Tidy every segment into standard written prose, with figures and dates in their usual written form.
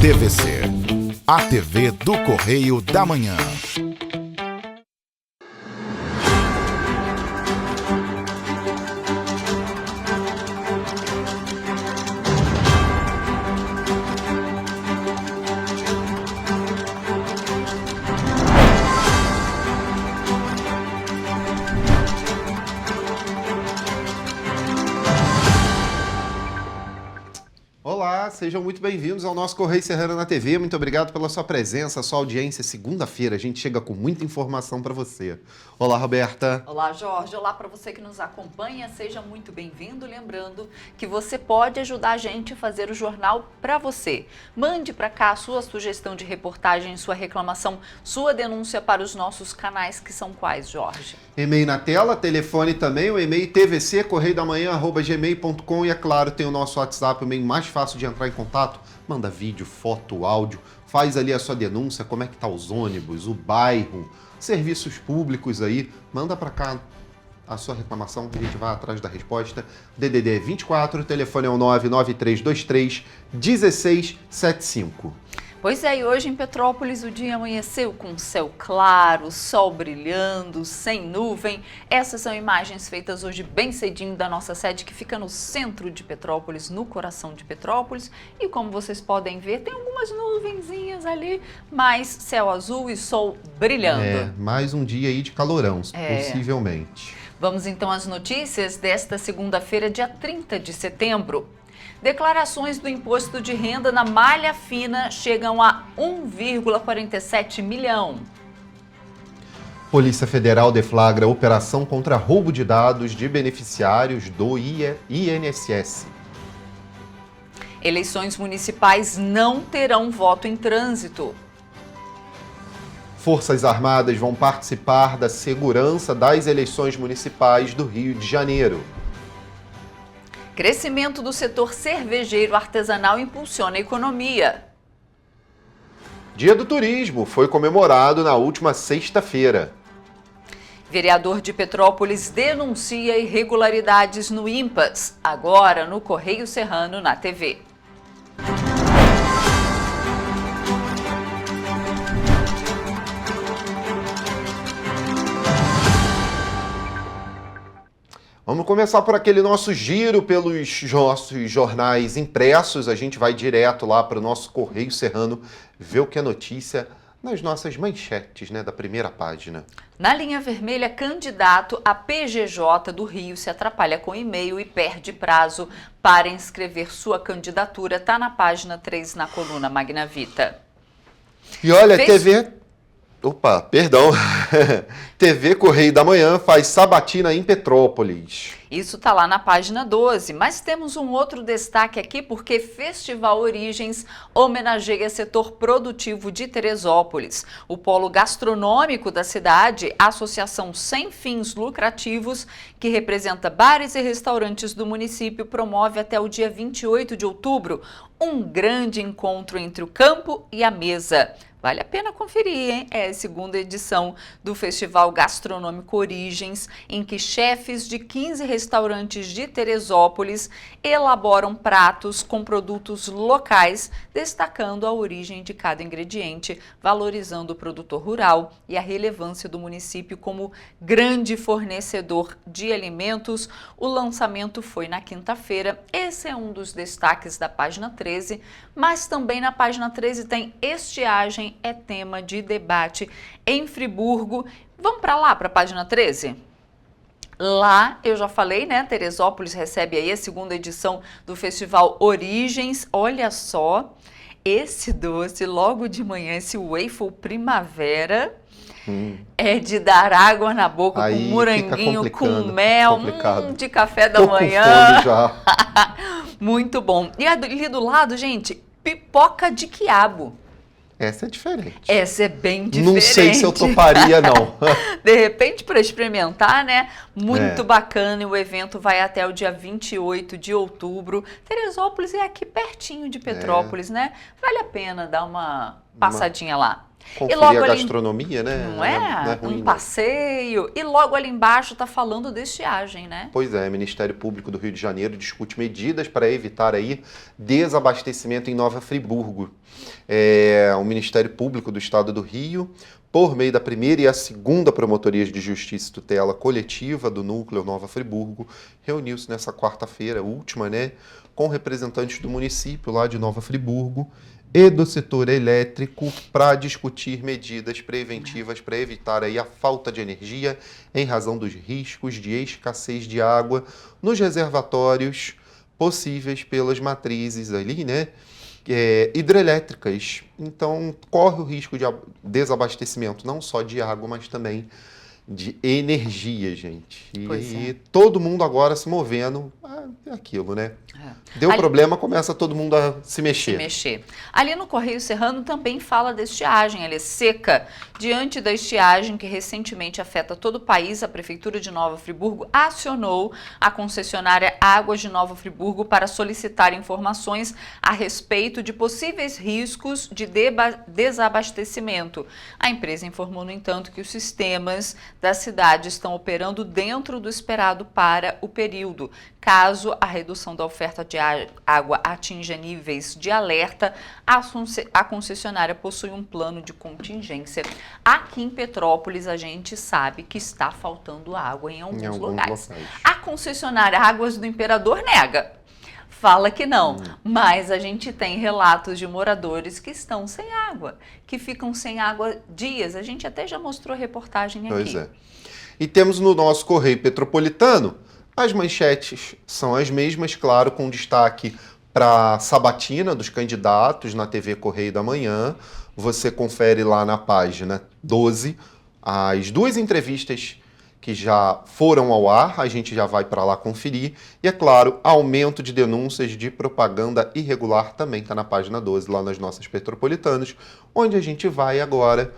TVC, a TV do Correio da Manhã. Olá, sejam muito bem-vindos ao nosso Correio Serrano na TV. Muito obrigado pela sua presença, sua audiência. Segunda-feira a gente chega com muita informação para você. Olá, Roberta. Olá, Jorge. Olá para você que nos acompanha. Seja muito bem-vindo. Lembrando que você pode ajudar a gente a fazer o jornal para você. Mande para cá a sua sugestão de reportagem, sua reclamação, sua denúncia para os nossos canais, que são quais, Jorge? E-mail na tela, telefone também, o e-mail tvc@correiodamanhã@gmail.com e, é claro, tem o nosso WhatsApp, o e-mail mais fácil de entrar em contato. Manda vídeo, foto, áudio, faz ali a sua denúncia, como é que tá os ônibus, o bairro, serviços públicos aí. Manda para cá a sua reclamação que a gente vai atrás da resposta. DDD 24, telefone é o 99323 1675. Pois é, e hoje em Petrópolis o dia amanheceu com céu claro, sol brilhando, sem nuvem. Essas são imagens feitas hoje bem cedinho da nossa sede, que fica no centro de Petrópolis, no coração de Petrópolis. E como vocês podem ver, tem algumas nuvenzinhas ali, mas céu azul e sol brilhando. Mais um dia aí de calorão, possivelmente. Vamos então às notícias desta segunda-feira, dia 30 de setembro. Declarações do imposto de renda na malha fina chegam a 1,47 milhão. Polícia Federal deflagra operação contra roubo de dados de beneficiários do INSS. Eleições municipais não terão voto em trânsito. Forças Armadas vão participar da segurança das eleições municipais do Rio de Janeiro. Crescimento do setor cervejeiro artesanal impulsiona a economia. Dia do Turismo foi comemorado na última sexta-feira. Vereador de Petrópolis denuncia irregularidades no INPAS, agora no Correio Serrano na TV. Vamos começar por aquele nosso giro pelos nossos jornais impressos. A gente vai direto lá para o nosso Correio Serrano ver o que é notícia nas nossas manchetes, né, da primeira página. Na linha vermelha, candidato a PGJ do Rio se atrapalha com e-mail e perde prazo para inscrever sua candidatura. Está na página 3, na coluna Magna Vita. E olha, TV Correio da Manhã faz sabatina em Petrópolis. Isso está lá na página 12, mas temos um outro destaque aqui porque Festival Origens homenageia setor produtivo de Teresópolis. O polo gastronômico da cidade, a associação sem fins lucrativos, que representa bares e restaurantes do município, promove até o dia 28 de outubro um grande encontro entre o campo e a mesa. Vale a pena conferir, hein? É a segunda edição do Festival Gastronômico Origens, em que chefes de 15 restaurantes de Teresópolis elaboram pratos com produtos locais, destacando a origem de cada ingrediente, valorizando o produtor rural e a relevância do município como grande fornecedor de alimentos. O lançamento foi na quinta-feira. Esse é um dos destaques da página 13, mas também na página 13 tem estiagem é tema de debate em Friburgo. Vamos para lá, para a página 13? Lá, eu já falei, né? Teresópolis recebe aí a segunda edição do Festival Origens. Olha só, esse doce logo de manhã, esse waffle primavera, é de dar água na boca, aí com moranguinho, com mel, de café da Tô manhã. com fome já. Muito bom. E ali do lado, gente, pipoca de quiabo. Essa é diferente. Essa é bem diferente. Não sei se eu toparia, não. De repente, para experimentar, né? Muito bacana. E o evento vai até o dia 28 de outubro. Teresópolis é aqui pertinho de Petrópolis, né? Vale a pena dar uma passadinha lá. Conferir E logo a ali, gastronomia, né? não é? ruim, Um não. passeio. E logo ali embaixo está falando de estiagem, né? Pois é, o Ministério Público do Rio de Janeiro discute medidas para evitar aí desabastecimento em Nova Friburgo. O Ministério Público do Estado do Rio, por meio da primeira e a segunda Promotorias de Justiça e Tutela Coletiva do Núcleo Nova Friburgo, reuniu-se nessa quarta-feira, última, né, com representantes do município lá de Nova Friburgo e do setor elétrico para discutir medidas preventivas para evitar aí a falta de energia em razão dos riscos de escassez de água nos reservatórios possíveis pelas matrizes ali, né, hidrelétricas. Então, corre o risco de desabastecimento não só de água, mas também de energia, gente. E todo mundo agora se movendo, é aquilo, né? Deu problema, começa todo mundo a se mexer. Ali no Correio Serrano também fala da estiagem, ela é seca. Diante da estiagem que recentemente afeta todo o país, a Prefeitura de Nova Friburgo acionou a concessionária Águas de Nova Friburgo para solicitar informações a respeito de possíveis riscos de desabastecimento. A empresa informou, no entanto, que os sistemas da cidade estão operando dentro do esperado para o período. Caso a redução da oferta de água atinja níveis de alerta, a concessionária possui um plano de contingência. Aqui em Petrópolis, a gente sabe que está faltando água em alguns locais. A concessionária Águas do Imperador nega. Fala que não, mas a gente tem relatos de moradores que estão sem água, que ficam sem água dias. A gente até já mostrou reportagem aqui. Pois é. E temos no nosso Correio Petropolitano, as manchetes são as mesmas, claro, com destaque para a sabatina dos candidatos na TV Correio da Manhã. Você confere lá na página 12 as duas entrevistas que já foram ao ar, a gente já vai para lá conferir. E, é claro, aumento de denúncias de propaganda irregular também está na página 12, lá nas nossas Petropolitanas, onde a gente vai agora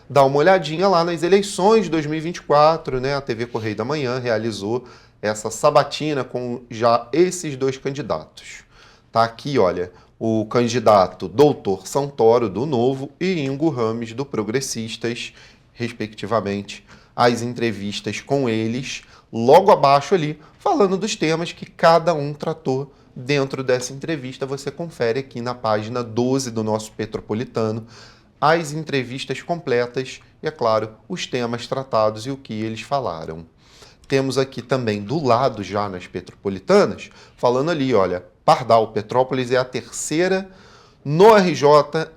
dar uma olhadinha lá nas eleições de 2024, né? A TV Correio da Manhã realizou essa sabatina com já esses dois candidatos. Tá aqui, olha, o candidato Doutor Santoro, do Novo, e Ingo Rames, do Progressistas, respectivamente, as entrevistas com eles, logo abaixo ali, falando dos temas que cada um tratou dentro dessa entrevista. Você confere aqui na página 12 do nosso Petropolitano as entrevistas completas e, é claro, os temas tratados e o que eles falaram. Temos aqui também do lado, já nas Petropolitanas, falando ali, olha, Pardal, Petrópolis é a terceira no RJ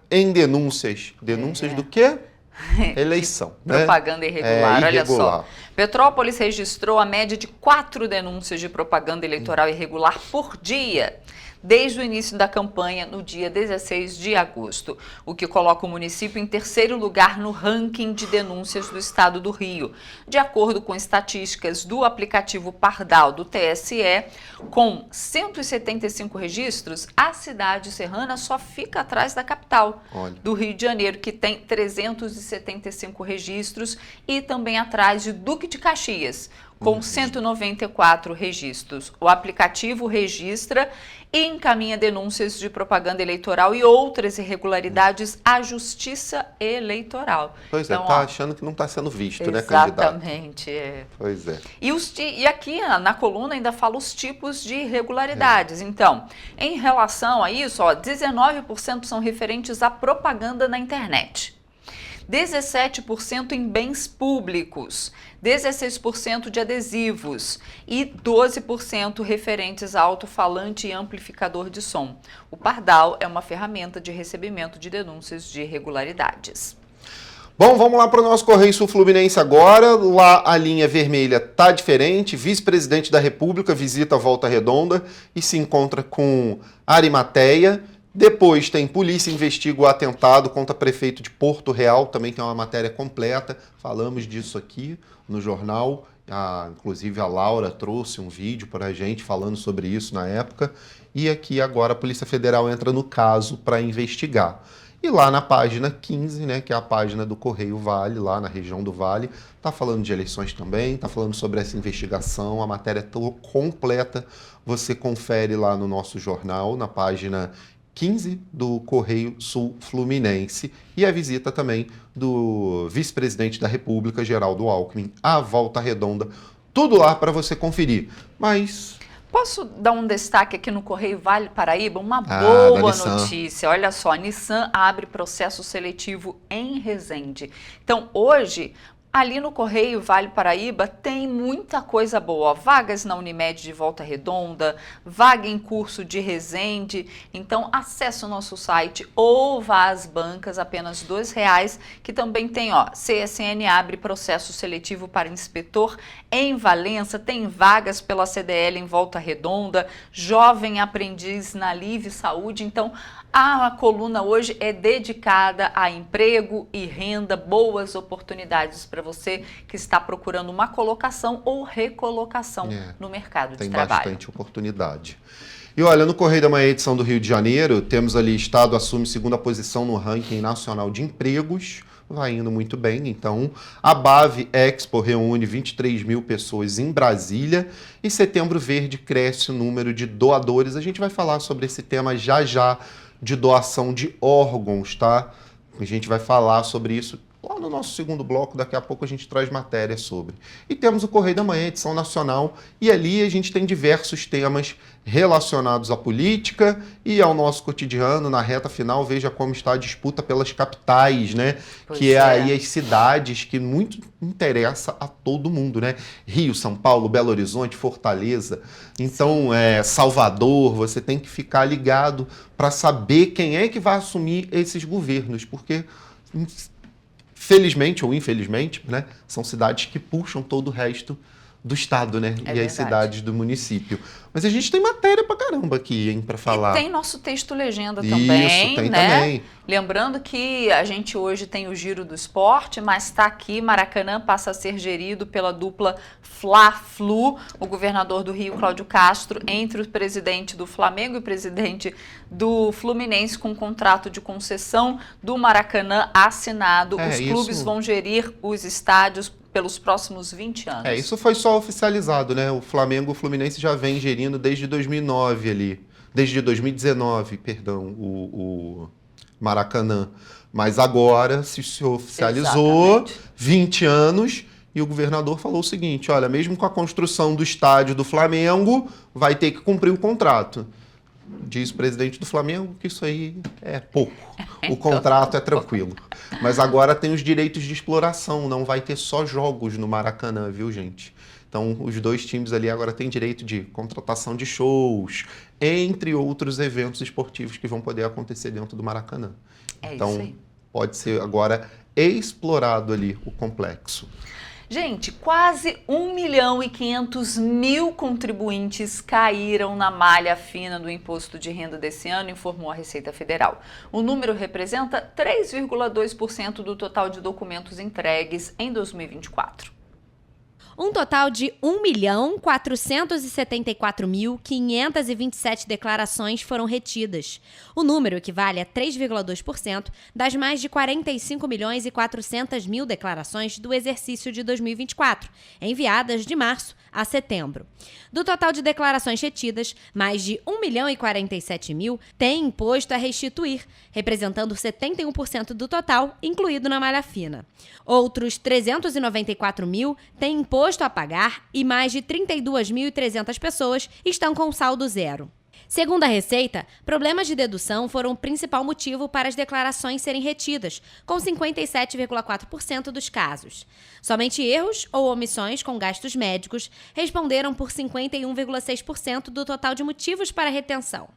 em denúncias. Denúncias do quê? Eleição. Propaganda irregular, olha só. Petrópolis registrou a média de 4 denúncias de propaganda eleitoral irregular por dia, desde o início da campanha, no dia 16 de agosto, o que coloca o município em terceiro lugar no ranking de denúncias do estado do Rio. De acordo com estatísticas do aplicativo Pardal do TSE, com 175 registros, a cidade serrana só fica atrás da capital, do Rio de Janeiro, que tem 375 registros, e também atrás de Duque de Caxias, com 194 registros. O aplicativo registra e encaminha denúncias de propaganda eleitoral e outras irregularidades à Justiça Eleitoral. Pois então, tá achando que não está sendo visto, né, candidato? Exatamente. Pois é. E aqui na coluna ainda fala os tipos de irregularidades. Então, em relação a isso, 19% são referentes à propaganda na internet. 17% em bens públicos, 16% de adesivos e 12% referentes a alto-falante e amplificador de som. O Pardal é uma ferramenta de recebimento de denúncias de irregularidades. Bom, vamos lá para o nosso Correio Sul Fluminense agora. Lá a linha vermelha tá diferente. Vice-presidente da República visita a Volta Redonda e se encontra com Arimateia. Depois tem polícia investiga o atentado contra prefeito de Porto Real, também tem uma matéria completa, falamos disso aqui no jornal, inclusive a Laura trouxe um vídeo para a gente falando sobre isso na época, e aqui agora a Polícia Federal entra no caso para investigar. E lá na página 15, né, que é a página do Correio Vale, lá na região do Vale, está falando de eleições também, está falando sobre essa investigação, a matéria completa você confere lá no nosso jornal, na página 15 do Correio Sul Fluminense e a visita também do vice-presidente da República, Geraldo Alckmin, à Volta Redonda. Tudo lá para você conferir. Mas... Posso dar um destaque aqui no Correio Vale Paraíba? Uma boa notícia. Olha só, a Nissan abre processo seletivo em Resende. Então, hoje, ali no Correio Vale Paraíba tem muita coisa boa. Vagas na Unimed de Volta Redonda, vaga em curso de Resende. Então, acesse o nosso site ou vá às bancas, apenas R$2, que também tem, CSN abre processo seletivo para inspetor em Valença, tem vagas pela CDL em Volta Redonda, jovem aprendiz na Live Saúde. Então, a coluna hoje é dedicada a emprego e renda, boas oportunidades para você que está procurando uma colocação ou recolocação no mercado de trabalho. Tem bastante oportunidade. E olha, no Correio da Manhã, edição do Rio de Janeiro, temos ali, Estado assume segunda posição no ranking nacional de empregos, vai indo muito bem. Então, a Bave Expo reúne 23 mil pessoas em Brasília e Setembro Verde cresce o número de doadores. A gente vai falar sobre esse tema já, de doação de órgãos, tá? A gente vai falar sobre isso lá no nosso segundo bloco, daqui a pouco a gente traz matéria sobre. E temos o Correio da Manhã, edição nacional, e ali a gente tem diversos temas relacionados à política e ao nosso cotidiano. Na reta final, veja como está a disputa pelas capitais, né? Que é aí as cidades que muito interessa a todo mundo, né? Rio, São Paulo, Belo Horizonte, Fortaleza. Então, Salvador, você tem que ficar ligado para saber quem é que vai assumir esses governos, porque... felizmente ou infelizmente, né, são cidades que puxam todo o resto do estado, né? E as cidades do município. Mas a gente tem matéria pra caramba aqui, hein, pra falar. E tem nosso texto legenda também, Isso, tem né? também. Lembrando que a gente hoje tem o Giro do Esporte, mas está aqui, Maracanã passa a ser gerido pela dupla Fla-Flu, o governador do Rio, Cláudio Castro, entre o presidente do Flamengo e o presidente do Fluminense, com contrato de concessão do Maracanã assinado. Os clubes vão gerir os estádios pelos próximos 20 anos. Isso foi só oficializado, né? O Flamengo e o Fluminense já vem gerindo desde 2009 ali. Desde 2019, perdão, o Maracanã. Mas agora se oficializou 20 anos e o governador falou o seguinte, olha, mesmo com a construção do estádio do Flamengo, vai ter que cumprir o contrato. Diz o presidente do Flamengo que isso aí é pouco. O contrato é tranquilo. Mas agora tem os direitos de exploração, não vai ter só jogos no Maracanã, viu, gente? Então, os dois times ali agora têm direito de contratação de shows, entre outros eventos esportivos que vão poder acontecer dentro do Maracanã. Então, isso aí. Pode ser agora explorado ali o complexo. Gente, quase 1.500.000 contribuintes caíram na malha fina do imposto de renda desse ano, informou a Receita Federal. O número representa 3,2% do total de documentos entregues em 2024. Um total de 1.474.527 declarações foram retidas. O número equivale a 3,2% das mais de 45.400.000 declarações do exercício de 2024, enviadas de março a setembro. Do total de declarações retidas, mais de 1.047.000 têm imposto a restituir, representando 71% do total, incluído na malha fina. Outros 394.000 têm imposto a pagar e mais de 32.300 pessoas estão com saldo zero. Segundo a Receita, problemas de dedução foram o principal motivo para as declarações serem retidas, com 57,4% dos casos. Somente erros ou omissões com gastos médicos responderam por 51,6% do total de motivos para retenção.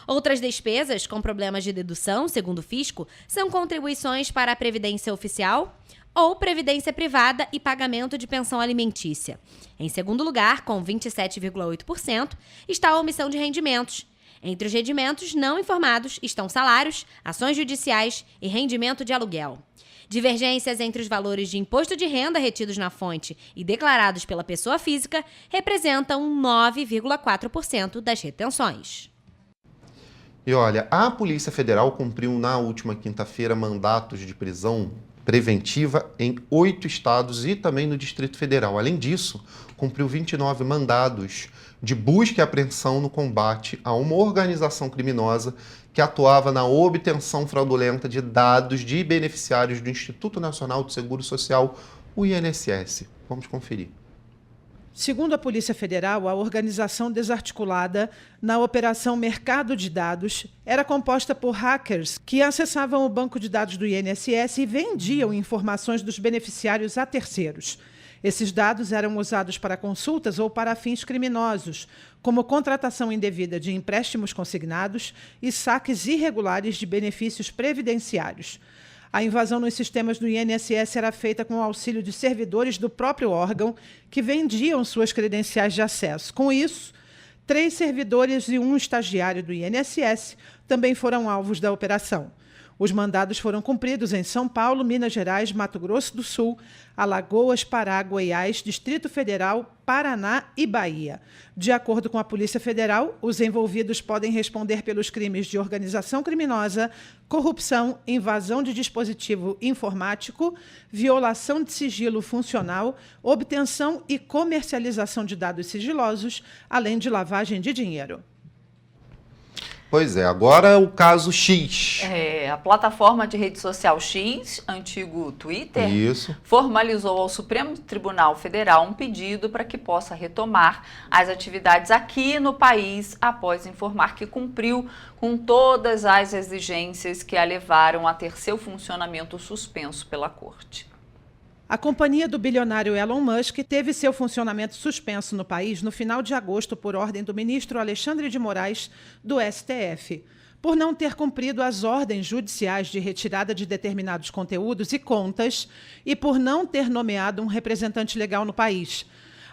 Outras despesas com problemas de dedução, segundo o fisco, são contribuições para a Previdência Oficial ou previdência privada e pagamento de pensão alimentícia. Em segundo lugar, com 27,8%, está a omissão de rendimentos. Entre os rendimentos não informados estão salários, ações judiciais e rendimento de aluguel. Divergências entre os valores de imposto de renda retidos na fonte e declarados pela pessoa física representam 9,4% das retenções. E olha, a Polícia Federal cumpriu na última quinta-feira mandatos de prisão preventiva em 8 estados e também no Distrito Federal. Além disso, cumpriu 29 mandados de busca e apreensão no combate a uma organização criminosa que atuava na obtenção fraudulenta de dados de beneficiários do Instituto Nacional do Seguro Social, o INSS. Vamos conferir. Segundo a Polícia Federal, a organização desarticulada na Operação Mercado de Dados era composta por hackers que acessavam o banco de dados do INSS e vendiam informações dos beneficiários a terceiros. Esses dados eram usados para consultas ou para fins criminosos, como contratação indevida de empréstimos consignados e saques irregulares de benefícios previdenciários. A invasão nos sistemas do INSS era feita com o auxílio de servidores do próprio órgão que vendiam suas credenciais de acesso. Com isso, 3 servidores e 1 estagiário do INSS também foram alvos da operação. Os mandados foram cumpridos em São Paulo, Minas Gerais, Mato Grosso do Sul, Alagoas, Pará, Goiás, Distrito Federal, Paraná e Bahia. De acordo com a Polícia Federal, os envolvidos podem responder pelos crimes de organização criminosa, corrupção, invasão de dispositivo informático, violação de sigilo funcional, obtenção e comercialização de dados sigilosos, além de lavagem de dinheiro. Pois é, agora o caso X. A plataforma de rede social X, antigo Twitter, Isso. formalizou ao Supremo Tribunal Federal um pedido para que possa retomar as atividades aqui no país após informar que cumpriu com todas as exigências que a levaram a ter seu funcionamento suspenso pela Corte. A companhia do bilionário Elon Musk teve seu funcionamento suspenso no país no final de agosto por ordem do ministro Alexandre de Moraes, do STF, por não ter cumprido as ordens judiciais de retirada de determinados conteúdos e contas e por não ter nomeado um representante legal no país.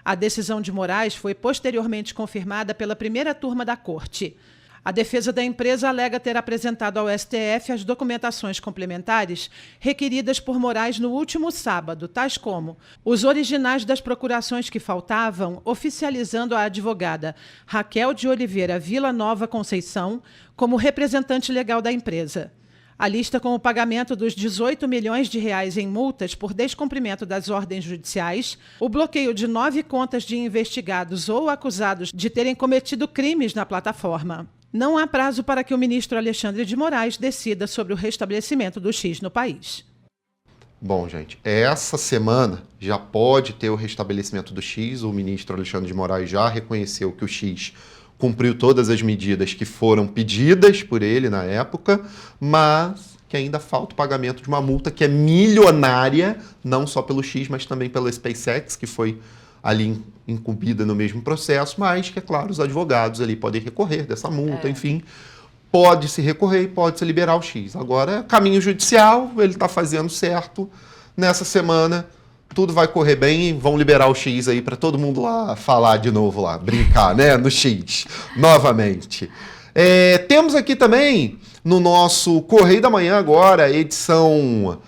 A decisão de Moraes foi posteriormente confirmada pela primeira turma da Corte. A defesa da empresa alega ter apresentado ao STF as documentações complementares requeridas por Moraes no último sábado, tais como os originais das procurações que faltavam, oficializando a advogada Raquel de Oliveira Vila Nova Conceição como representante legal da empresa. A lista com o pagamento dos 18 milhões de reais em multas por descumprimento das ordens judiciais, o bloqueio de 9 contas de investigados ou acusados de terem cometido crimes na plataforma. Não há prazo para que o ministro Alexandre de Moraes decida sobre o restabelecimento do X no país. Bom, gente, essa semana já pode ter o restabelecimento do X. O ministro Alexandre de Moraes já reconheceu que o X cumpriu todas as medidas que foram pedidas por ele na época, mas que ainda falta o pagamento de uma multa que é milionária, não só pelo X, mas também pela SpaceX, que foi ali incumbida no mesmo processo, mas que, é claro, os advogados ali podem recorrer dessa multa, enfim, pode-se recorrer e pode-se liberar o X. Agora, caminho judicial, ele está fazendo certo. Nessa semana, tudo vai correr bem e vão liberar o X aí para todo mundo lá falar de novo lá, brincar, né, no X, novamente. Temos aqui também, no nosso Correio da Manhã agora, edição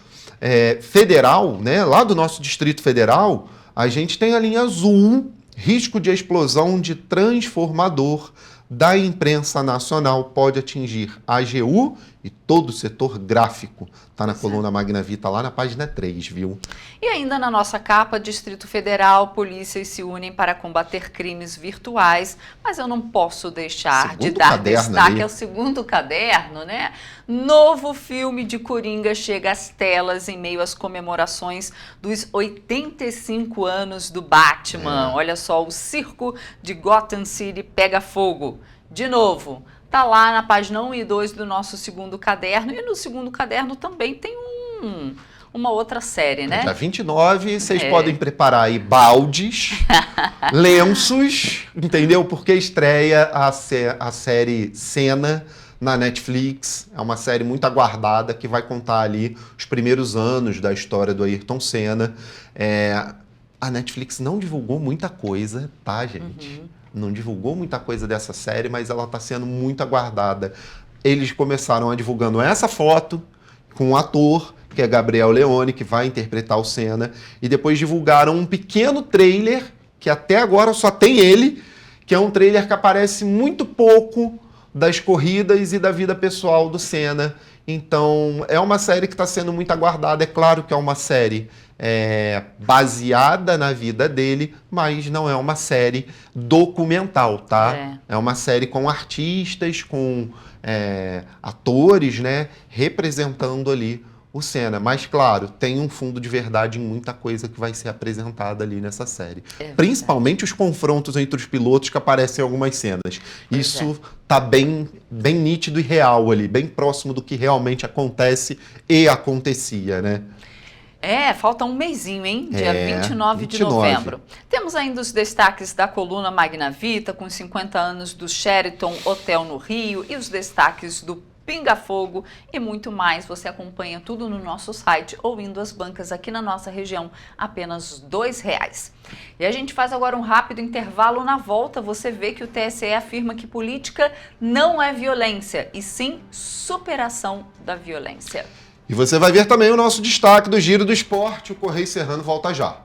federal, né, lá do nosso Distrito Federal, a gente tem a linha azul, risco de explosão de transformador da imprensa nacional pode atingir a AGU e todo o setor gráfico. Está na coluna Magna Vita, lá na página 3, viu? E ainda na nossa capa, Distrito Federal, polícias se unem para combater crimes virtuais, mas eu não posso deixar de dar destaque ao segundo caderno, né? Novo filme de Coringa chega às telas em meio às comemorações dos 85 anos do Batman. Olha só, o circo de Gotham City pega fogo. De novo, tá lá na página 1 e 2 do nosso segundo caderno. E no segundo caderno também tem uma outra série, né? Dia 29, vocês podem preparar aí baldes, lenços, entendeu? Porque estreia a série Senna na Netflix. É uma série muito aguardada que vai contar ali os primeiros anos da história do Ayrton Senna. A Netflix não divulgou muita coisa, tá, gente? Não divulgou muita coisa dessa série, mas ela está sendo muito aguardada. Eles começaram divulgando essa foto com o ator, que é Gabriel Leone, que vai interpretar o Senna, e depois divulgaram um pequeno trailer, que até agora só tem ele, que é um trailer que aparece muito pouco das corridas e da vida pessoal do Senna. Então, é uma série que está sendo muito aguardada. É claro que é uma série baseada na vida dele, mas não é uma série documental, tá? É uma série com artistas, com atores, né, representando ali o Senna. Mas, claro, tem um fundo de verdade em muita coisa que vai ser apresentada ali nessa série. Principalmente os confrontos entre os pilotos que aparecem em algumas cenas. Isso tá bem nítido e real ali, bem próximo do que realmente acontece e acontecia, né? Falta um mesinho, hein? Dia 29 de novembro. Temos ainda os destaques da coluna Magna Vita, com 50 anos do Sheraton Hotel no Rio, e os destaques do Pinga Fogo e muito mais. Você acompanha tudo no nosso site ou indo às bancas aqui na nossa região, apenas R$2. E a gente faz agora um rápido intervalo. Na volta você vê que o TSE afirma que política não é violência, e sim superação da violência. E você vai ver também o nosso destaque do Giro do Esporte. O Correio Serrano volta já.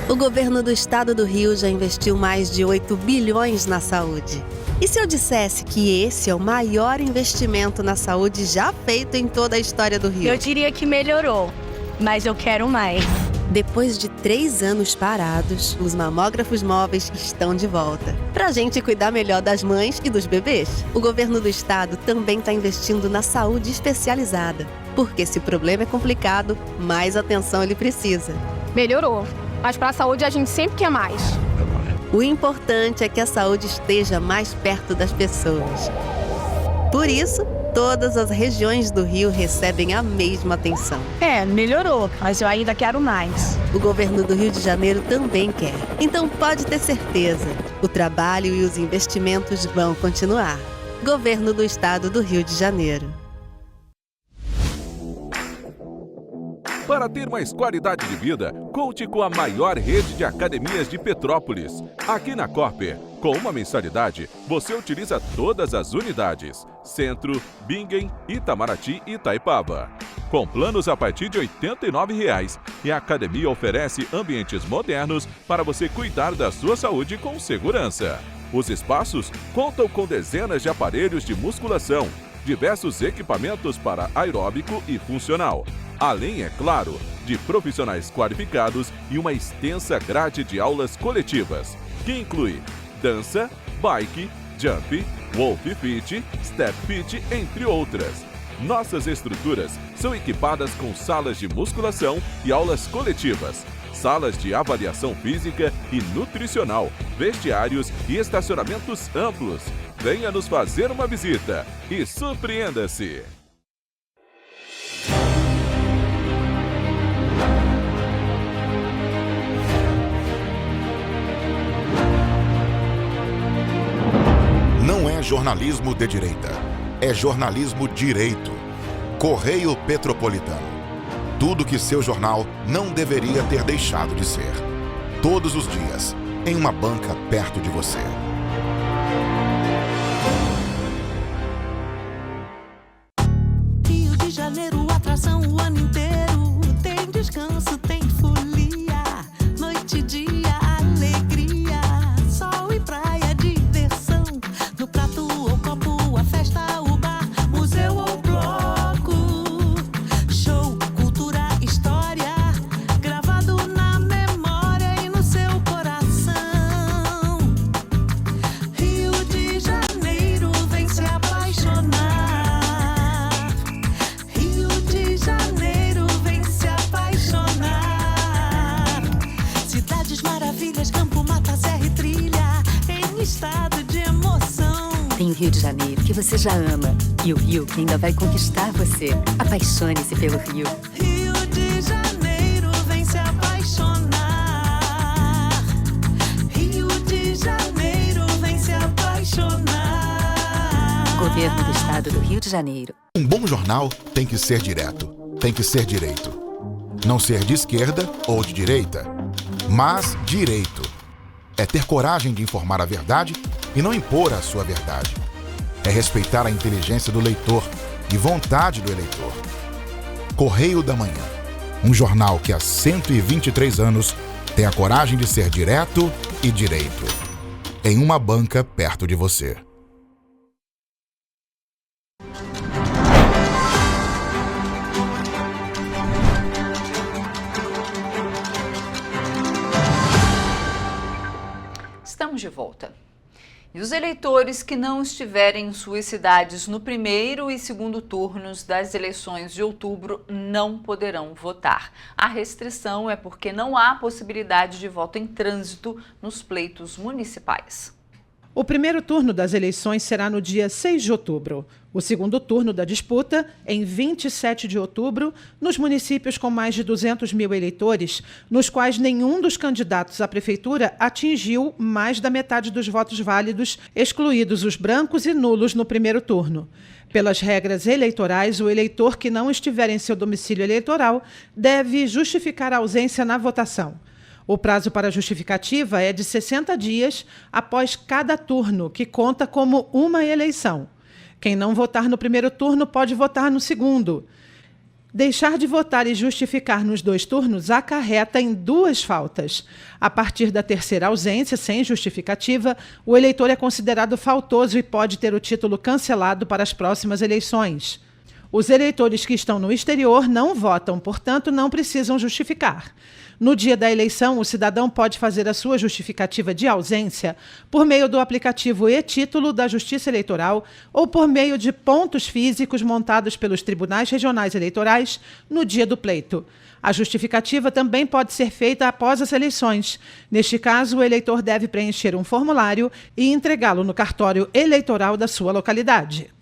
O governo do estado do Rio já investiu mais de 8 bilhões na saúde. E se eu dissesse que esse é o maior investimento na saúde já feito em toda a história do Rio? Eu diria que melhorou, mas eu quero mais. Depois de 3 anos parados, os mamógrafos móveis estão de volta. Pra gente cuidar melhor das mães e dos bebês. O governo do estado também está investindo na saúde especializada. Porque se o problema é complicado, mais atenção ele precisa. Melhorou, mas para a saúde a gente sempre quer mais. O importante é que a saúde esteja mais perto das pessoas. Por isso, todas as regiões do Rio recebem a mesma atenção. Melhorou, mas eu ainda quero mais. O governo do Rio de Janeiro também quer. Então pode ter certeza, o trabalho e os investimentos vão continuar. Governo do Estado do Rio de Janeiro. Para ter mais qualidade de vida, conte com a maior rede de academias de Petrópolis. Aqui na Corper, com uma mensalidade, você utiliza todas as unidades: Centro, Bingen, Itamaraty e Itaipava. Com planos a partir de R$ 89,00, e a academia oferece ambientes modernos para você cuidar da sua saúde com segurança. Os espaços contam com dezenas de aparelhos de musculação, diversos equipamentos para aeróbico e funcional. Além, é claro, de profissionais qualificados e uma extensa grade de aulas coletivas, que inclui dança, bike, jump, wolf fit, step fit, entre outras. Nossas estruturas são equipadas com salas de musculação e aulas coletivas, salas de avaliação física e nutricional, vestiários e estacionamentos amplos. Venha nos fazer uma visita e surpreenda-se! Não é jornalismo de direita, é jornalismo direito. Correio Petropolitano. Tudo que seu jornal não deveria ter deixado de ser. Todos os dias, em uma banca perto de você. Rio de Janeiro, atração o ano inteiro. Tem descanso, tem folia, noite e dia, alegria, sol e praia, diversão. No prato ou copo, a festa, o bar, museu ou bloco. Show, cultura, história, gravado na memória e no seu coração. Rio de Janeiro, vem se apaixonar. Rio de Janeiro, vem se apaixonar. Cidades maravilhas, campo, mata, serra e trilha, em estado de emoção. Tem o Rio de Janeiro, que você já ama, e o Rio, que ainda vai conquistar você. Apaixone-se pelo Rio. Rio de Janeiro, vem se apaixonar. Rio de Janeiro, vem se apaixonar. Governo do Estado do Rio de Janeiro. Um bom jornal tem que ser direto, tem que ser direito. Não ser de esquerda ou de direita, mas direito. É ter coragem de informar a verdade e não impor a sua verdade. é respeitar a inteligência do leitor e vontade do eleitor. Correio da Manhã, um jornal que há 123 anos tem a coragem de ser direto e direito. Em uma banca perto de você. Estamos de volta. E os eleitores que não estiverem em suas cidades no primeiro e segundo turnos das eleições de outubro não poderão votar. A restrição é porque não há possibilidade de voto em trânsito nos pleitos municipais. O primeiro turno das eleições será no dia 6 de outubro. O segundo turno da disputa, em 27 de outubro, nos municípios com mais de 200 mil eleitores, nos quais nenhum dos candidatos à prefeitura atingiu mais da metade dos votos válidos, excluídos os brancos e nulos no primeiro turno. Pelas regras eleitorais, o eleitor que não estiver em seu domicílio eleitoral deve justificar a ausência na votação. O prazo para justificativa é de 60 dias após cada turno, que conta como uma eleição. Quem não votar no primeiro turno pode votar no segundo. Deixar de votar e justificar nos 2 turnos acarreta em 2 faltas. A partir da terceira ausência, sem justificativa, o eleitor é considerado faltoso e pode ter o título cancelado para as próximas eleições. Os eleitores que estão no exterior não votam, portanto, não precisam justificar. No dia da eleição, o cidadão pode fazer a sua justificativa de ausência por meio do aplicativo e-Título da Justiça Eleitoral ou por meio de pontos físicos montados pelos tribunais regionais eleitorais no dia do pleito. A justificativa também pode ser feita após as eleições. Neste caso, o eleitor deve preencher um formulário e entregá-lo no cartório eleitoral da sua localidade.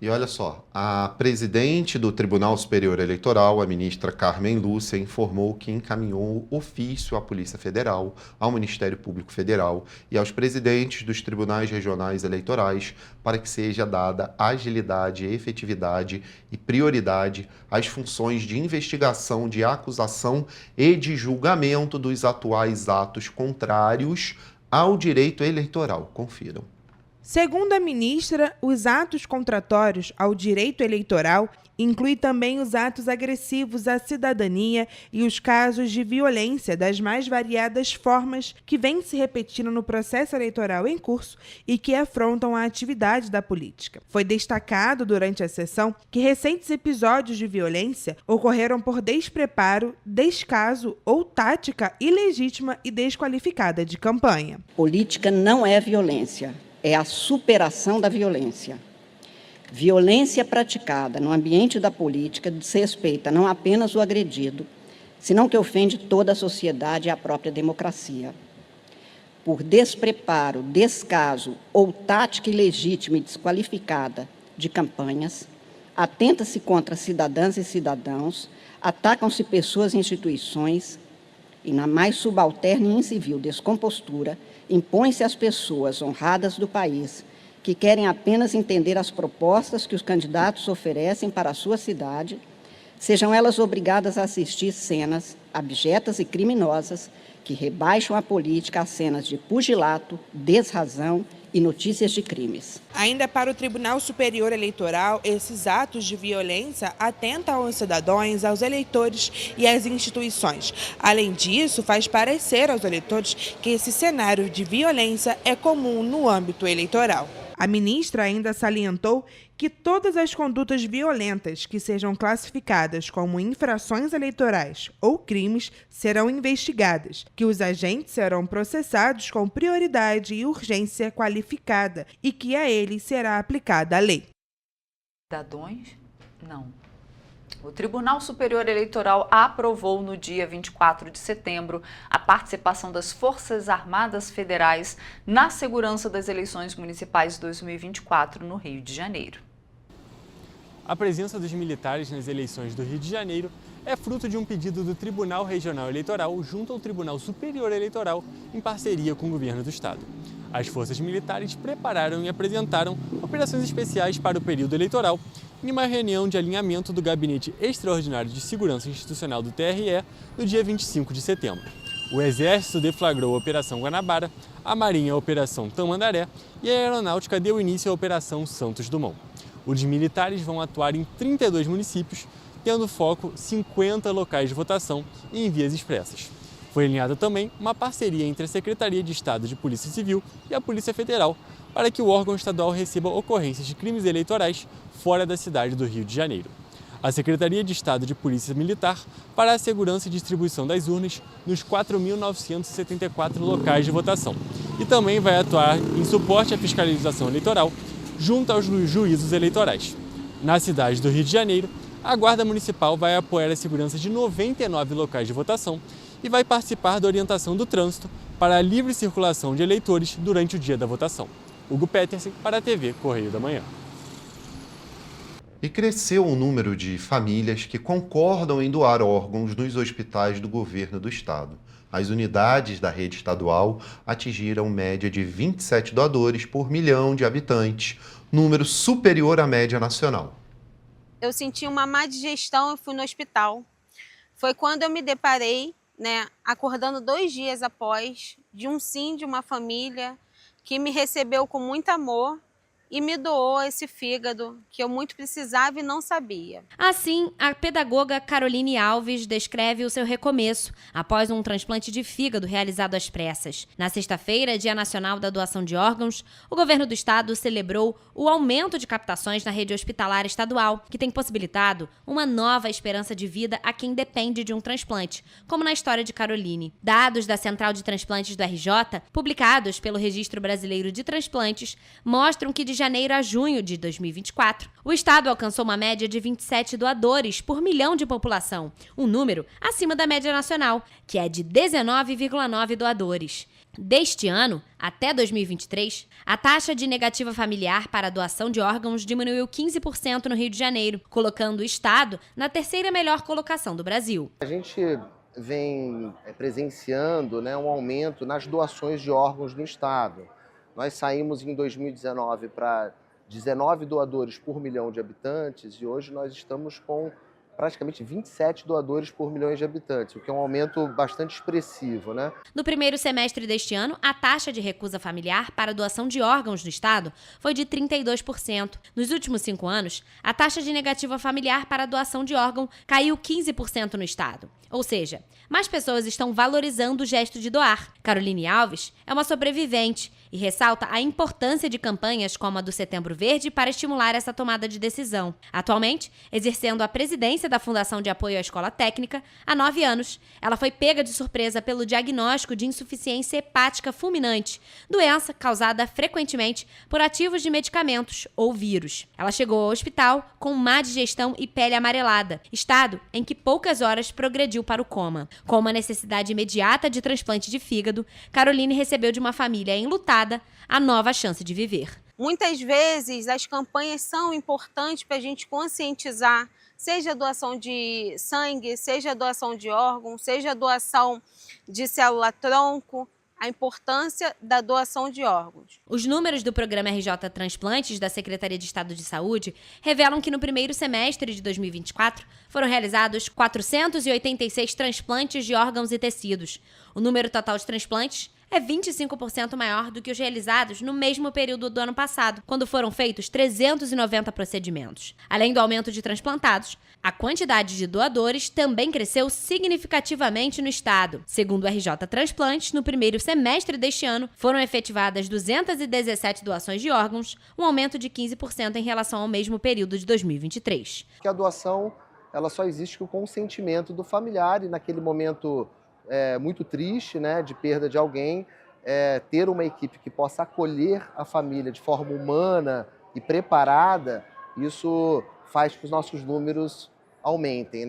E olha só, a presidente do Tribunal Superior Eleitoral, a ministra Carmen Lúcia, informou que encaminhou ofício à Polícia Federal, ao Ministério Público Federal e aos presidentes dos tribunais regionais eleitorais para que seja dada agilidade, efetividade e prioridade às funções de investigação, de acusação e de julgamento dos atuais atos contrários ao direito eleitoral. Confiram. Segundo a ministra, os atos contratórios ao direito eleitoral incluem também os atos agressivos à cidadania e os casos de violência das mais variadas formas que vêm se repetindo no processo eleitoral em curso e que afrontam a atividade da política. Foi destacado durante a sessão que recentes episódios de violência ocorreram por despreparo, descaso ou tática ilegítima e desqualificada de campanha. Política não é violência. É a superação da violência. Violência praticada no ambiente da política desrespeita não apenas o agredido, senão que ofende toda a sociedade e a própria democracia. Por despreparo, descaso ou tática ilegítima e desqualificada de campanhas, atenta-se contra cidadãs e cidadãos, atacam-se pessoas e instituições, e na mais subalterna e incivil descompostura, impõe-se às pessoas honradas do país, que querem apenas entender as propostas que os candidatos oferecem para a sua cidade, sejam elas obrigadas a assistir cenas abjetas e criminosas que rebaixam a política a cenas de pugilato, desrazão e notícias de crimes. Ainda para o Tribunal Superior Eleitoral, esses atos de violência atentam aos cidadãos, aos eleitores e às instituições. Além disso, faz parecer aos eleitores que esse cenário de violência é comum no âmbito eleitoral. A ministra ainda salientou que todas as condutas violentas que sejam classificadas como infrações eleitorais ou crimes serão investigadas, que os agentes serão processados com prioridade e urgência qualificada e que a eles será aplicada a lei. Cidadãos? Não. O Tribunal Superior Eleitoral aprovou no dia 24 de setembro a participação das Forças Armadas Federais na segurança das eleições municipais 2024 no Rio de Janeiro. A presença dos militares nas eleições do Rio de Janeiro é fruto de um pedido do Tribunal Regional Eleitoral junto ao Tribunal Superior Eleitoral em parceria com o governo do estado. As forças militares prepararam e apresentaram operações especiais para o período eleitoral em uma reunião de alinhamento do Gabinete Extraordinário de Segurança Institucional do TRE no dia 25 de setembro. O Exército deflagrou a Operação Guanabara, a Marinha a Operação Tamandaré e a Aeronáutica deu início à Operação Santos Dumont. Os militares vão atuar em 32 municípios, tendo foco 50 locais de votação e em vias expressas. Foi alinhada também uma parceria entre a Secretaria de Estado de Polícia Civil e a Polícia Federal para que o órgão estadual receba ocorrências de crimes eleitorais fora da cidade do Rio de Janeiro. A Secretaria de Estado de Polícia Militar para a segurança e distribuição das urnas nos 4.974 locais de votação e também vai atuar em suporte à fiscalização eleitoral junto aos juízos eleitorais. Na cidade do Rio de Janeiro, a Guarda Municipal vai apoiar a segurança de 99 locais de votação e vai participar da orientação do trânsito para a livre circulação de eleitores durante o dia da votação. Hugo Petersen para a TV Correio da Manhã. E cresceu o número de famílias que concordam em doar órgãos nos hospitais do governo do estado. As unidades da rede estadual atingiram média de 27 doadores por milhão de habitantes, número superior à média nacional. Eu senti uma má digestão e fui no hospital. Foi quando eu me deparei, acordando 2 dias após, de um sim de uma família que me recebeu com muito amor e me doou esse fígado que eu muito precisava e não sabia. Assim, a pedagoga Caroline Alves descreve o seu recomeço após um transplante de fígado realizado às pressas. Na sexta-feira, Dia Nacional da Doação de Órgãos, o governo do estado celebrou o aumento de captações na rede hospitalar estadual, que tem possibilitado uma nova esperança de vida a quem depende de um transplante, como na história de Caroline. Dados da Central de Transplantes do RJ, publicados pelo Registro Brasileiro de Transplantes, mostram que de janeiro a junho de 2024, o estado alcançou uma média de 27 doadores por milhão de população, um número acima da média nacional, que é de 19,9 doadores. Deste ano, até 2023, a taxa de negativa familiar para a doação de órgãos diminuiu 15% no Rio de Janeiro, colocando o estado na terceira melhor colocação do Brasil. A gente vem presenciando um aumento nas doações de órgãos no estado. Nós saímos em 2019 para 19 doadores por milhão de habitantes e hoje nós estamos com praticamente 27 doadores por milhões de habitantes, o que é um aumento bastante expressivo, No primeiro semestre deste ano, a taxa de recusa familiar para a doação de órgãos no estado foi de 32%. Nos últimos 5 anos, a taxa de negativa familiar para a doação de órgão caiu 15% no estado. Ou seja, mais pessoas estão valorizando o gesto de doar. Caroline Alves é uma sobrevivente e ressalta a importância de campanhas como a do Setembro Verde para estimular essa tomada de decisão. Atualmente, exercendo a presidência da Fundação de Apoio à Escola Técnica, há 9 anos, ela foi pega de surpresa pelo diagnóstico de insuficiência hepática fulminante, doença causada frequentemente por ativos de medicamentos ou vírus. Ela chegou ao hospital com má digestão e pele amarelada, estado em que poucas horas progrediu para o coma. Com uma necessidade imediata de transplante de fígado, Caroline recebeu de uma família enlutada a nova chance de viver. Muitas vezes as campanhas são importantes para a gente conscientizar, seja a doação de sangue, seja a doação de órgãos, seja a doação de célula-tronco, a importância da doação de órgãos. Os números do programa RJ Transplantes da Secretaria de Estado de Saúde revelam que no primeiro semestre de 2024 foram realizados 486 transplantes de órgãos e tecidos. O número total de transplantes é 25% maior do que os realizados no mesmo período do ano passado, quando foram feitos 390 procedimentos. Além do aumento de transplantados, a quantidade de doadores também cresceu significativamente no estado. Segundo o RJ Transplantes, no primeiro semestre deste ano, foram efetivadas 217 doações de órgãos, um aumento de 15% em relação ao mesmo período de 2023. A doação ela só existe com o consentimento do familiar e naquele momento muito triste, de perda de alguém, ter uma equipe que possa acolher a família de forma humana e preparada, isso faz com que os nossos números aumentem.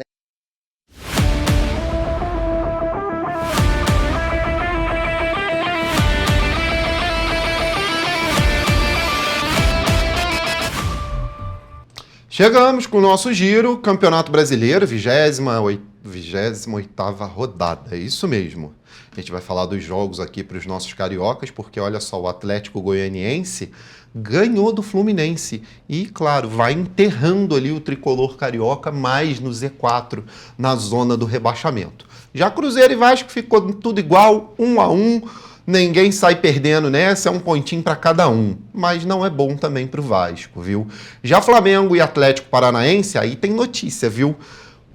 Chegamos com o nosso giro, Campeonato Brasileiro, 28ª rodada, é isso mesmo. A gente vai falar dos jogos aqui para os nossos cariocas, porque olha só, o Atlético Goianiense ganhou do Fluminense e, claro, vai enterrando ali o tricolor carioca mais no Z4, na zona do rebaixamento. Já Cruzeiro e Vasco ficou tudo igual, 1-1. Ninguém sai perdendo nessa, é um pontinho para cada um. Mas não é bom também para o Vasco, viu? Já Flamengo e Atlético Paranaense, aí tem notícia, viu?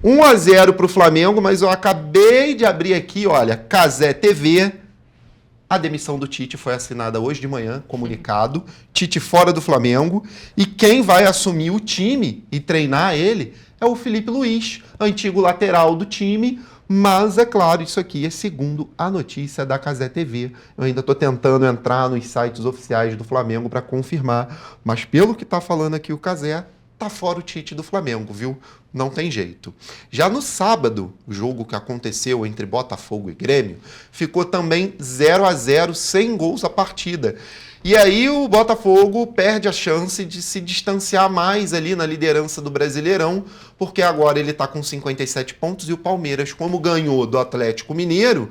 1-0 para o Flamengo, mas eu acabei de abrir aqui, olha, Cazé TV. A demissão do Tite foi assinada hoje de manhã, comunicado. Tite fora do Flamengo. E quem vai assumir o time e treinar ele é o Felipe Luiz, antigo lateral do time. Mas, é claro, isso aqui é segundo a notícia da Cazé TV. Eu ainda estou tentando entrar nos sites oficiais do Flamengo para confirmar. Mas pelo que está falando aqui o Cazé, tá fora o Tite do Flamengo, viu? Não tem jeito. Já no sábado, o jogo que aconteceu entre Botafogo e Grêmio, ficou também 0-0, sem gols a partida. E aí o Botafogo perde a chance de se distanciar mais ali na liderança do Brasileirão, porque agora ele está com 57 pontos e o Palmeiras, como ganhou do Atlético Mineiro,